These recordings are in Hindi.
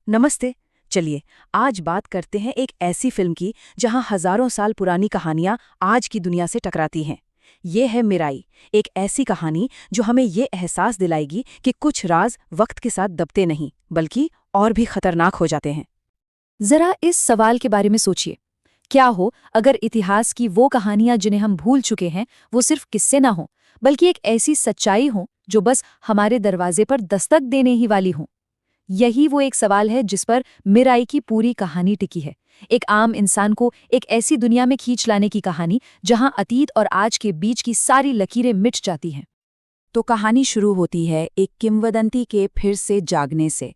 नमस्ते। चलिए आज बात करते हैं एक ऐसी फिल्म की जहां हजारों साल पुरानी कहानियां आज की दुनिया से टकराती हैं। ये है मिराई, एक ऐसी कहानी जो हमें ये एहसास दिलाएगी कि कुछ राज वक्त के साथ दबते नहीं बल्कि और भी खतरनाक हो जाते हैं। जरा इस सवाल के बारे में सोचिए। क्या हो अगर इतिहास की वो कहानियां जिन्हें हम भूल चुके हैं वो सिर्फ किस्से ना हों, बल्कि एक ऐसी सच्चाई हो जो बस हमारे दरवाजे पर दस्तक देने ही वाली हो। यही वो एक सवाल है जिस पर मिराई की पूरी कहानी टिकी है। एक आम इंसान को एक ऐसी दुनिया में खींच लाने की कहानी जहां अतीत और आज के बीच की सारी लकीरें मिट जाती हैं। तो कहानी शुरू होती है एक किंवदंती के फिर से जागने से।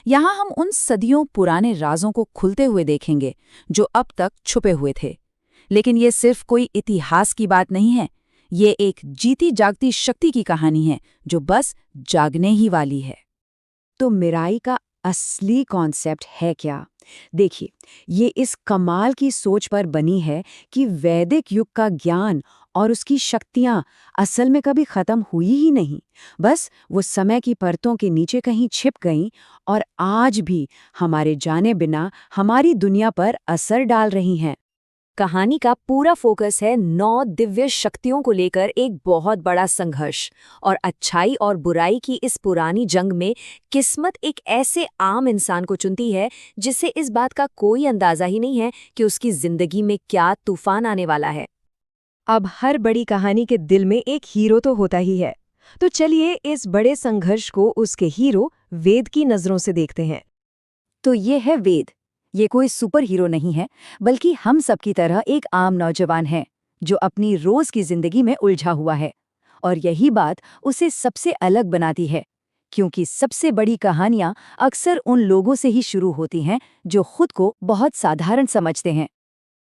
यहाँ हम उन सदियों पुराने राजों को खुलते हुए देखेंगे जो अब तक छुपे हुए थे। लेकिन ये सिर्फ कोई इतिहास की बात नहीं है, ये एक जीती जागती शक्ति की कहानी है जो बस जागने ही वाली है। तो मिराई का असली कॉन्सेप्ट है क्या? देखिए, ये इस कमाल की सोच पर बनी है कि वैदिक युग का ज्ञान और उसकी शक्तियां असल में कभी खत्म हुई ही नहीं, बस वो समय की परतों के नीचे कहीं छिप गईं और आज भी हमारे जाने बिना हमारी दुनिया पर असर डाल रही हैं। कहानी का पूरा फोकस है 9 दिव्य शक्तियों को लेकर एक बहुत बड़ा संघर्ष, और अच्छाई और बुराई की इस पुरानी जंग में किस्मत एक ऐसे आम इंसान को चुनती है जिसे इस बात का कोई अंदाजा ही नहीं है कि उसकी जिंदगी में क्या तूफान आने वाला है। अब हर बड़ी कहानी के दिल में एक हीरो तो होता ही है, तो चलिए इस बड़े संघर्ष को उसके हीरो वेद की नजरों से देखते हैं। तो ये है वेद। ये कोई सुपर हीरो नहीं है, बल्कि हम सब की तरह एक आम नौजवान है जो अपनी रोज की जिंदगी में उलझा हुआ है। और यही बात उसे सबसे अलग बनाती है, क्योंकि सबसे बड़ी कहानियां अक्सर उन लोगों से ही शुरू होती हैं जो खुद को बहुत साधारण समझते हैं।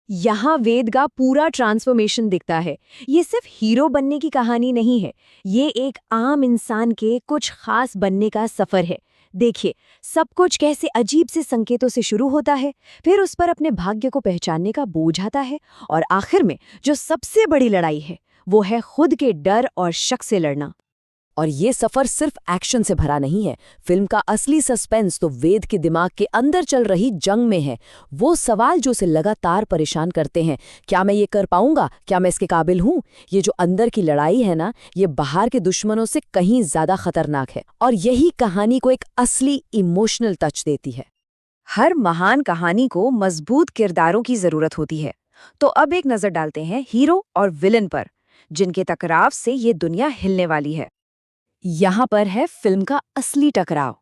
यहाँ वेद का पूरा ट्रांसफॉर्मेशन दिखता है। ये सिर्फ हीरो बनने की कहानी नहीं है, ये एक आम इंसान के कुछ खास बनने का सफर है। देखिए, सब कुछ कैसे अजीब से संकेतों से शुरू होता है, फिर उस पर अपने भाग्य को पहचानने का बोझ आता है, और आखिर में जो सबसे बड़ी लड़ाई है वो है खुद के डर और शक से लड़ना। और ये सफर सिर्फ एक्शन से भरा नहीं है। फिल्म का असली सस्पेंस तो वेद के दिमाग के अंदर चल रही जंग में है। वो सवाल जो उसे लगातार परेशान करते हैं, क्या मैं ये कर पाऊंगा, क्या मैं इसके काबिल हूँ। ये जो अंदर की लड़ाई है ना, ये बाहर के दुश्मनों से कहीं ज्यादा खतरनाक है, और यही कहानी को एक असली इमोशनल टच देती है। हर महान कहानी को मजबूत किरदारों की जरूरत होती है। तो अब एक नजर डालते हैं हीरो और विलन पर, जिनके टकराव से ये दुनिया हिलने वाली है। यहाँ पर है फिल्म का असली टकराव।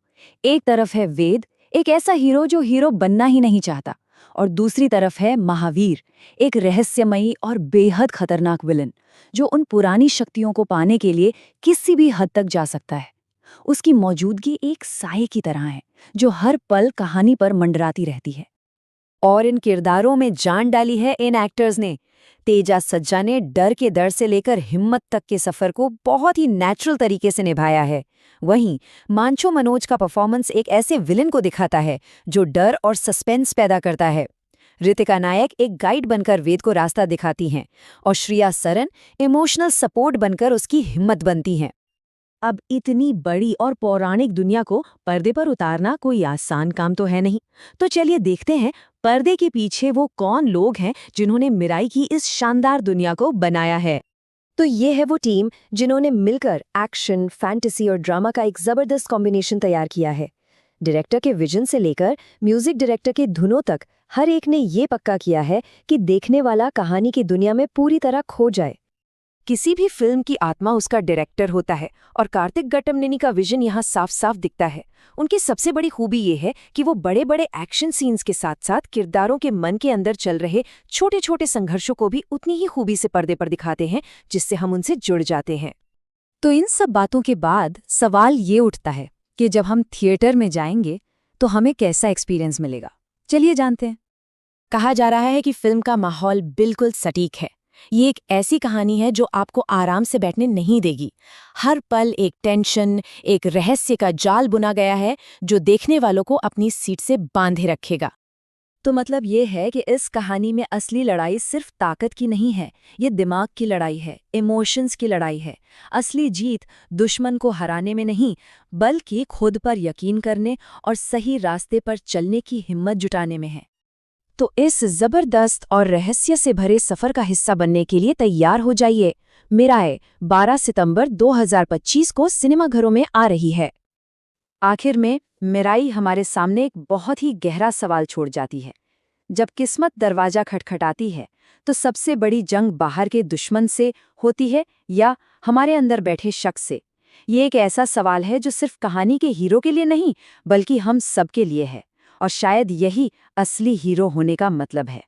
एक तरफ है वेद, एक ऐसा हीरो जो हीरो बनना ही नहीं चाहता, और दूसरी तरफ है महावीर, एक रहस्यमयी और बेहद खतरनाक विलन जो उन पुरानी शक्तियों को पाने के लिए किसी भी हद तक जा सकता है। उसकी मौजूदगी एक साये की तरह है जो हर पल कहानी पर मंडराती रहती है। और इन किरदारों में जान डाली है इन एक्टर्स ने। तेजा सज्जा ने डर के दर से लेकर हिम्मत तक के सफर को बहुत ही नेचुरल तरीके से निभाया है। वहीं मांचो मनोज का परफॉर्मेंस एक ऐसे विलन को दिखाता है जो डर और सस्पेंस पैदा करता है। रितिका नायक एक गाइड बनकर वेद को रास्ता दिखाती हैं, और श्रिया सरन इमोशनल सपोर्ट बनकर उसकी हिम्मत बनती हैं। अब इतनी बड़ी और पौराणिक दुनिया को पर्दे पर उतारना कोई आसान काम तो है नहीं। तो चलिए देखते हैं पर्दे के पीछे वो कौन लोग हैं जिन्होंने मिराई की इस शानदार दुनिया को बनाया है। तो ये है वो टीम जिन्होंने मिलकर एक्शन, फैंटेसी और ड्रामा का एक जबरदस्त कॉम्बिनेशन तैयार किया है। डायरेक्टर के विजन से लेकर म्यूजिक डायरेक्टर के धुनों तक हर एक ने ये पक्का किया है कि देखने वाला कहानी की दुनिया में पूरी तरह खो जाए। किसी भी फिल्म की आत्मा उसका डायरेक्टर होता है, और कार्तिक घट्टमनेनी का विजन यहाँ साफ साफ दिखता है। उनकी सबसे बड़ी खूबी ये है कि वो बड़े बड़े एक्शन सीन्स के साथ साथ किरदारों के मन के अंदर चल रहे छोटे छोटे संघर्षों को भी उतनी ही खूबी से पर्दे पर दिखाते हैं, जिससे हम उनसे जुड़ जाते हैं। तो इन सब बातों के बाद सवाल ये उठता है कि जब हम थिएटर में जाएंगे तो हमें कैसा एक्सपीरियंस मिलेगा। चलिए जानते हैं। कहा जा रहा है कि फिल्म का माहौल बिल्कुल सटीक है। ये एक ऐसी कहानी है जो आपको आराम से बैठने नहीं देगी। हर पल एक टेंशन, एक रहस्य का जाल बुना गया है जो देखने वालों को अपनी सीट से बांधे रखेगा। तो मतलब ये है कि इस कहानी में असली लड़ाई सिर्फ ताकत की नहीं है, ये दिमाग की लड़ाई है, इमोशंस की लड़ाई है। असली जीत दुश्मन को हराने में नहीं, बल्कि खुद पर यकीन करने और सही रास्ते पर चलने की हिम्मत जुटाने में है। तो इस जबरदस्त और रहस्य से भरे सफर का हिस्सा बनने के लिए तैयार हो जाइए। मिराए 12 सितंबर 2025 को सिनेमाघरों में आ रही है। आखिर में मिराई हमारे सामने एक बहुत ही गहरा सवाल छोड़ जाती है। जब किस्मत दरवाजा खटखटाती है तो सबसे बड़ी जंग बाहर के दुश्मन से होती है या हमारे अंदर बैठे शख्स से? ये एक ऐसा सवाल है जो सिर्फ कहानी के हीरो के लिए नहीं, बल्कि हम सबके लिए है। और शायद यही असली हीरो होने का मतलब है।